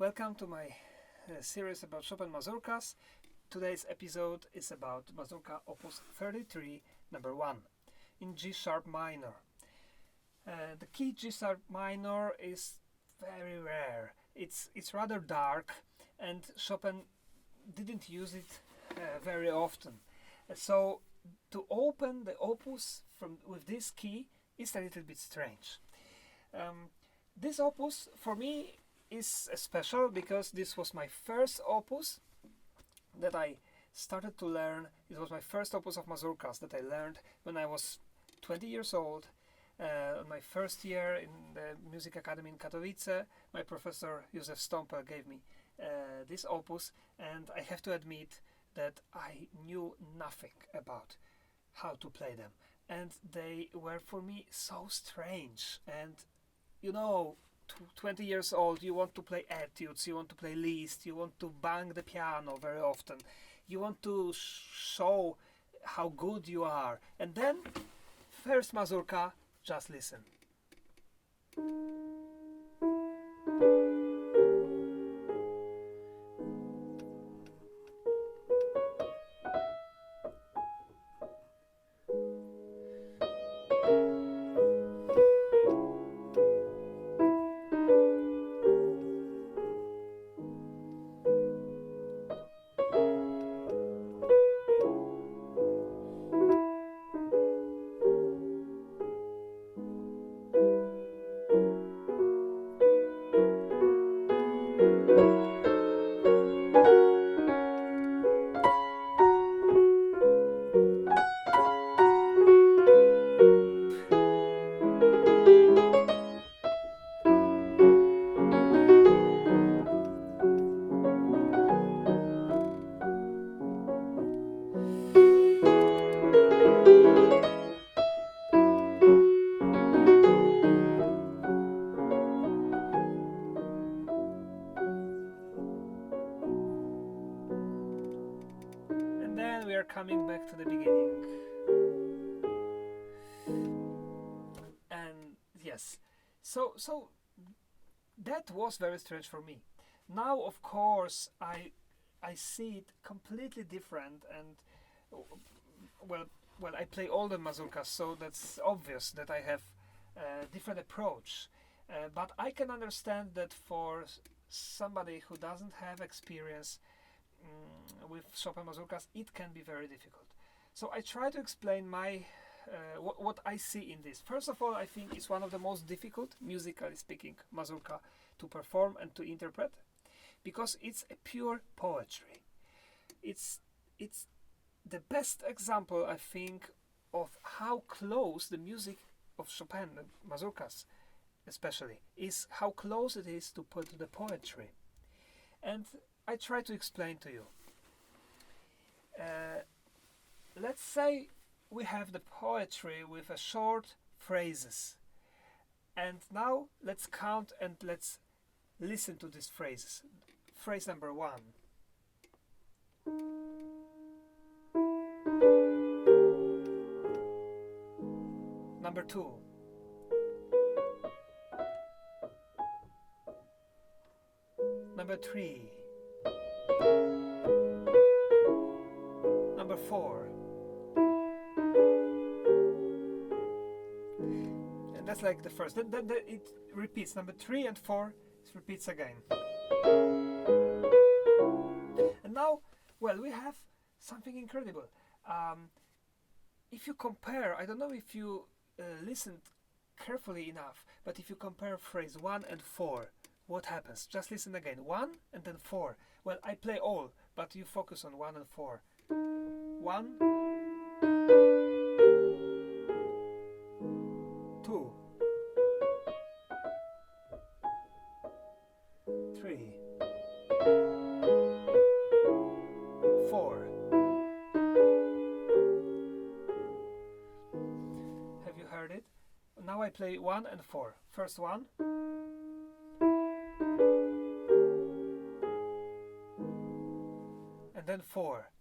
Welcome to my series about Chopin Mazurkas. Today's episode is about Mazurka Opus 33, number 1, in G sharp minor. The key G sharp minor is very rare. It's rather dark, and Chopin didn't use it very often. So to open the opus with this key is a little bit strange. This opus for me is special because this was my first opus that I started to learn. It was my first opus of Mazurkas that I learned when I was 20 years old. My first year in the Music Academy in Katowice, my professor Józef Stompel gave me this opus, and I have to admit that I knew nothing about how to play them, and they were for me so strange. And you know, 20 years old, you want to play etudes, you want to play Liszt, you want to bang the piano very often, you want to show how good you are. And then, first Mazurka, just listen. We are coming back to the beginning, and yes, so that was very strange for me. Now, of course, I see it completely different, and well, I play all the mazurkas, so that's obvious that I have a different approach. But I can understand that for somebody who doesn't have experience with Chopin Mazurkas, it can be very difficult. So I try to explain my what I see in this. First of all, I think it's one of the most difficult, musically speaking, mazurka to perform and to interpret, because it's a pure poetry. It's the best example, I think, of how close the music of Chopin, the Mazurkas especially, is how close it is to the poetry. And I try to explain to you. Let's say we have the poetry with a short phrases, and now let's count and let's listen to these phrases. Phrase number 1. Number 2. Number 3. Number 4. And that's like the first. Then it repeats. Number 3 and 4, it repeats again. And now, well, we have something incredible. If you compare, I don't know if you listened carefully enough, but if you compare phrase 1 and 4, what happens? Just listen again. 1 and then 4. Well, I play all, but you focus on 1 and 4. 1, 2, 3, 4. Have you heard it? Now I play 1 and 4. First 1. And then 4.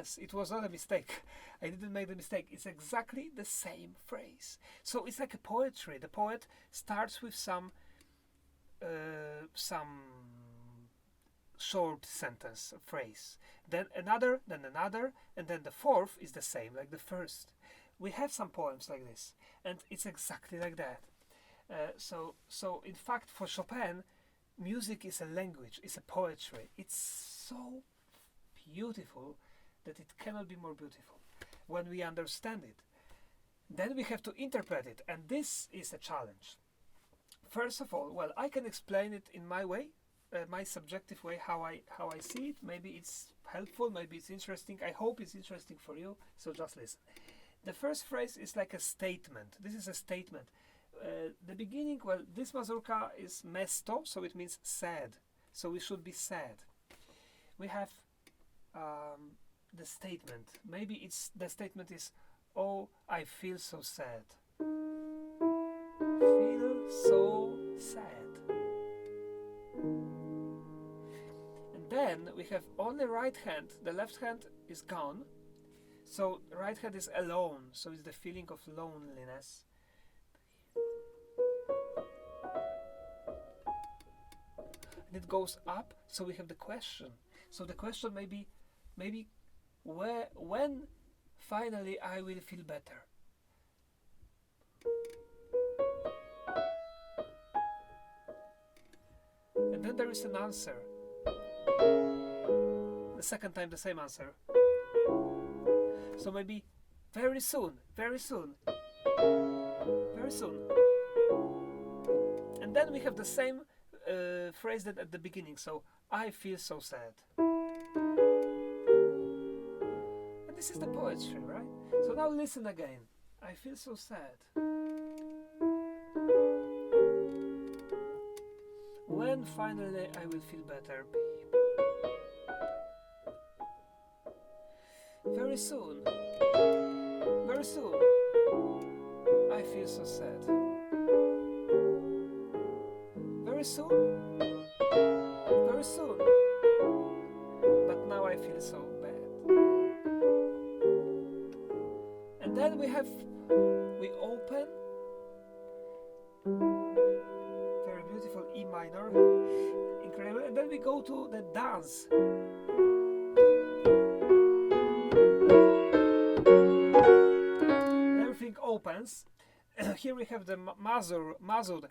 yes, it was not a mistake. I didn't make the mistake. It's exactly the same phrase. So it's like a poetry. The poet starts with some short sentence, a phrase, then another, and then the fourth is the same, like the first. We have some poems like this, and it's exactly like that. So in fact, for Chopin, music is a language, it's a poetry. It's so beautiful that it cannot be more beautiful when we understand it. Then we have to interpret it, and this is a challenge. First of all, well, I can explain it in my way, my subjective way, how I see it. Maybe it's helpful, maybe it's interesting. I hope it's interesting for you, so just listen. The first phrase is like a statement. This is a statement. The beginning, well, this mazurka is mesto, so it means sad. So we should be sad. We have the statement. Maybe the statement is, oh, I feel so sad. Feel so sad. And then we have only right hand. The left hand is gone. So right hand is alone. So it's the feeling of loneliness. And it goes up. So we have the question. So the question maybe when finally I will feel better. And then there is an answer. The second time the same answer. So maybe very soon, very soon, very soon. And then we have the same phrase that at the beginning. So I feel so sad. And this is the poetry, right? So now listen again. I feel so sad. When finally I will feel better. Very soon. Very soon. I feel so sad. Very soon. Very soon. But now I feel so bad. And then we open. Very beautiful E minor. Incredible. And then we go to the dance. Everything opens. Here we have the Mazur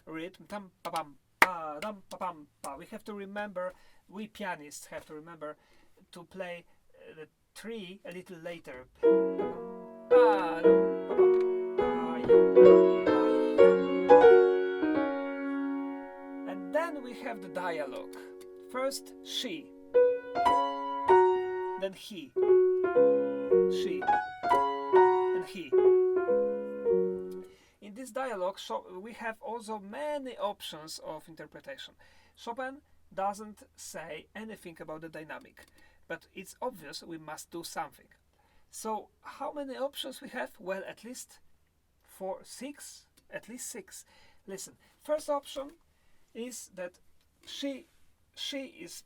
rhythm. Tam pa pam pa dam pa pam pa. We have to remember. We pianists have to remember to play the 3 a little later. And then we have the dialogue. First she, then he, she, and he. In this dialogue, we have also many options of interpretation. Chopin doesn't say anything about the dynamic, but it's obvious we must do something. So how many options we have? Well, at least 6. At least 6. Listen, first option is that she is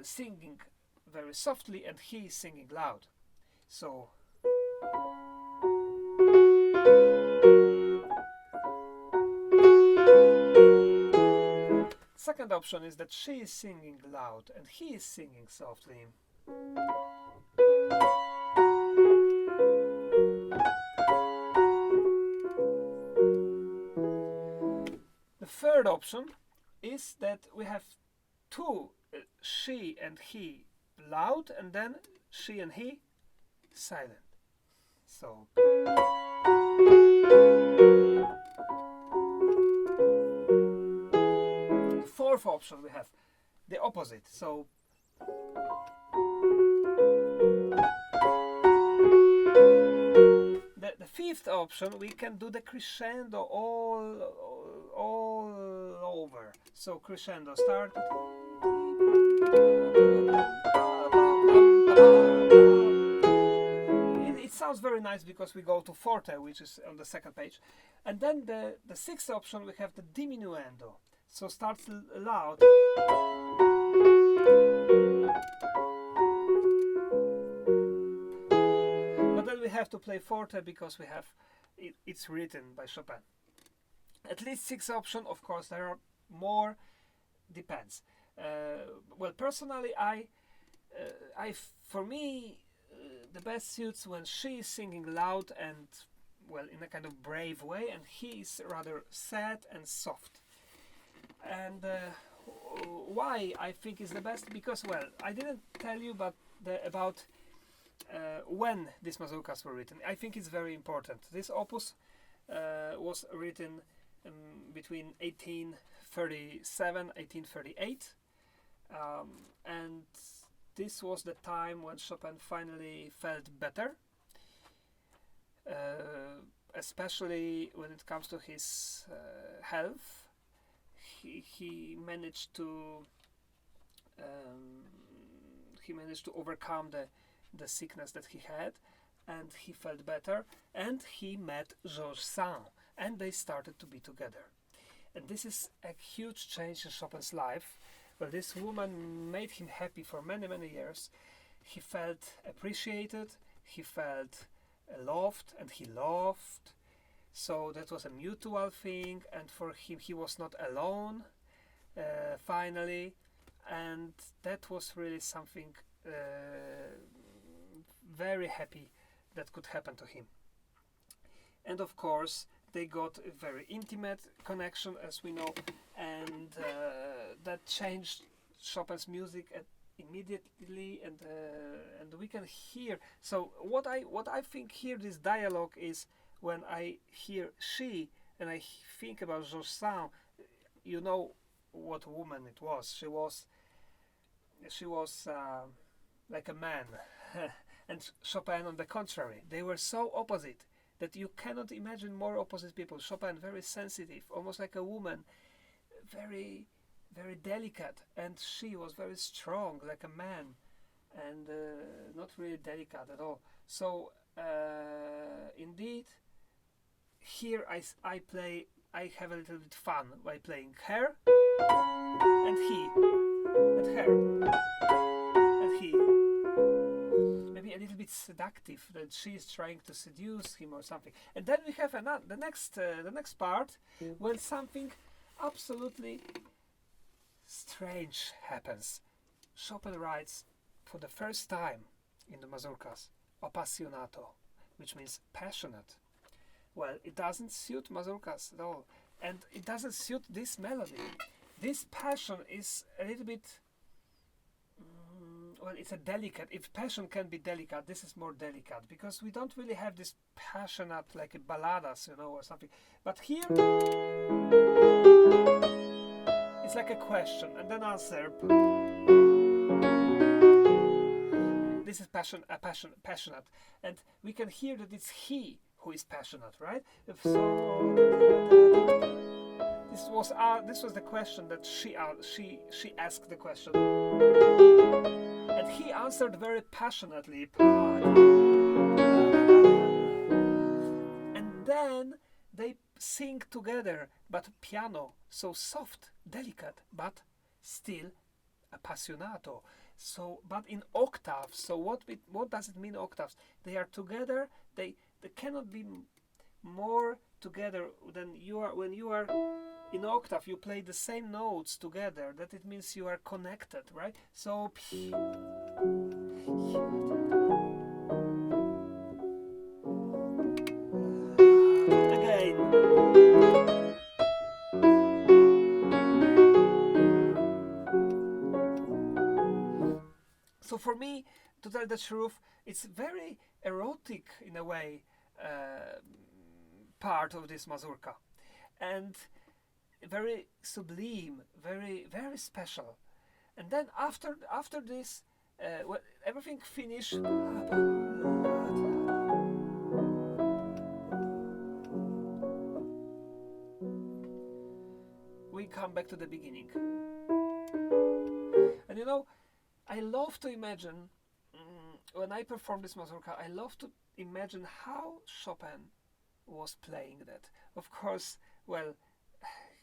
singing very softly and he is singing loud. So second option is that she is singing loud and he is singing softly. The third option is that we have 2, she and he loud, and then she and he silent. So the fourth option we have the opposite. So the fifth option, we can do the crescendo all over. So crescendo start. It sounds very nice because we go to forte, which is on the second page. And then the sixth option, we have the diminuendo. So starts loud. have to play forte because it's written by Chopin. At least 6 options. Of course, there are more. Depends. Well, personally, for me, the best suits when she is singing loud and, well, in a kind of brave way, and he is rather sad and soft. And why I think is the best? Because, well, I didn't tell you about when these mazurkas were written. I think it's very important. This opus was written between 1837 1838, and this was the time when Chopin finally felt better, especially when it comes to his health. He managed to overcome the sickness that he had, and he felt better, and he met Georges Sand, and they started to be together. And this is a huge change in Chopin's life. Well, this woman made him happy for many, many years. He felt appreciated, he felt loved, and he loved. So that was a mutual thing, and for him, he was not alone, finally. And that was really something very happy that could happen to him. And of course, they got a very intimate connection, as we know, and that changed Chopin's music immediately, and we can hear. So what I think here, this dialogue is, when I hear she and I think about Georges Sand, you know what woman it was. She was like a man, and Chopin, on the contrary, they were so opposite that you cannot imagine more opposite people. Chopin, very sensitive, almost like a woman, very, very delicate, and she was very strong, like a man, and not really delicate at all. So indeed, here I have a little bit fun by playing her and he and her and he. Maybe a little bit seductive, that she is trying to seduce him or something. And then we have the next part when something absolutely strange happens. Chopin writes for the first time in the Mazurkas appassionato, which means passionate. Well, it doesn't suit Mazurkas at all, and it doesn't suit this melody. This passion is a little bit, well, it's a delicate. If passion can be delicate, this is more delicate, because we don't really have this passionate like a balladas, or something. But here, it's like a question and then answer. This is passionate, and we can hear that it's he who is passionate, right? So this was the question that she asked the question, and he answered very passionately. And then they sing together, but piano, so soft, delicate, but still appassionato. So, but in octaves. So what does it mean, octaves? They are together. They cannot be more together than you are when you are in octave. You play the same notes together. That it means you are connected, right? So again. So for me, to tell the truth, it's very erotic in a way, part of this mazurka, and very sublime, very, very special. And then after this, when everything finished, we come back to the beginning. And I love to imagine, when I perform this mazurka, I love to imagine how Chopin was playing that. Of course, well,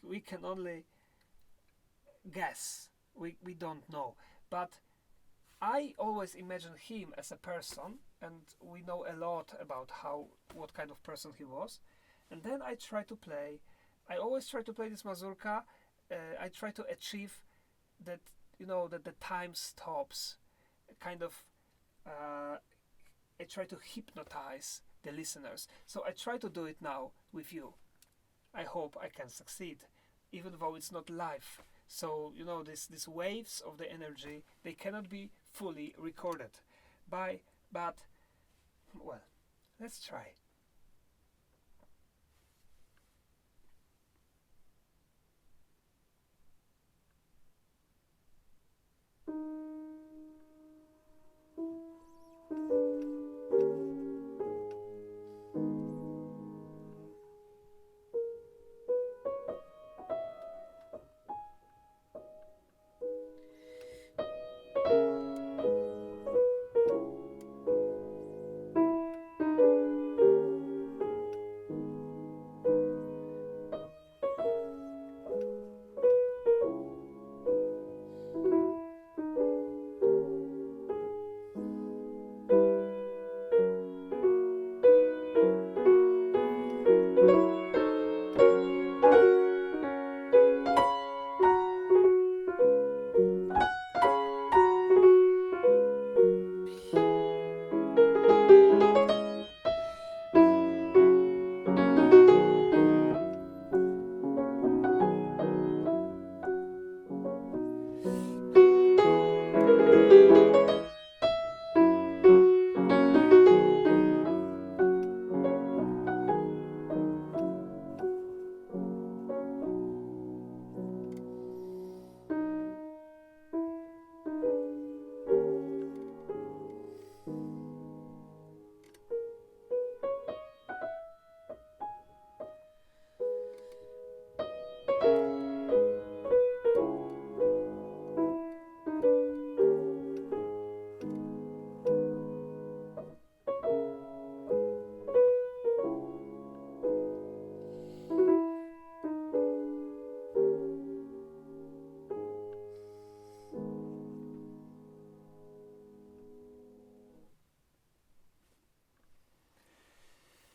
we can only guess. We don't know. But I always imagine him as a person, and we know a lot about what kind of person he was. And then I always try to play this mazurka. I try to achieve that, that the time stops, kind of. I try to hypnotize the listeners. So I try to do it now with you. I hope I can succeed, even though it's not live. So these waves of the energy, they cannot be fully recorded. But well, let's try.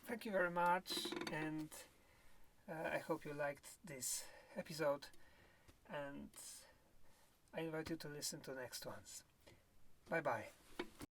Thank you very much, and I hope you liked this episode, and I invite you to listen to the next ones. Bye bye.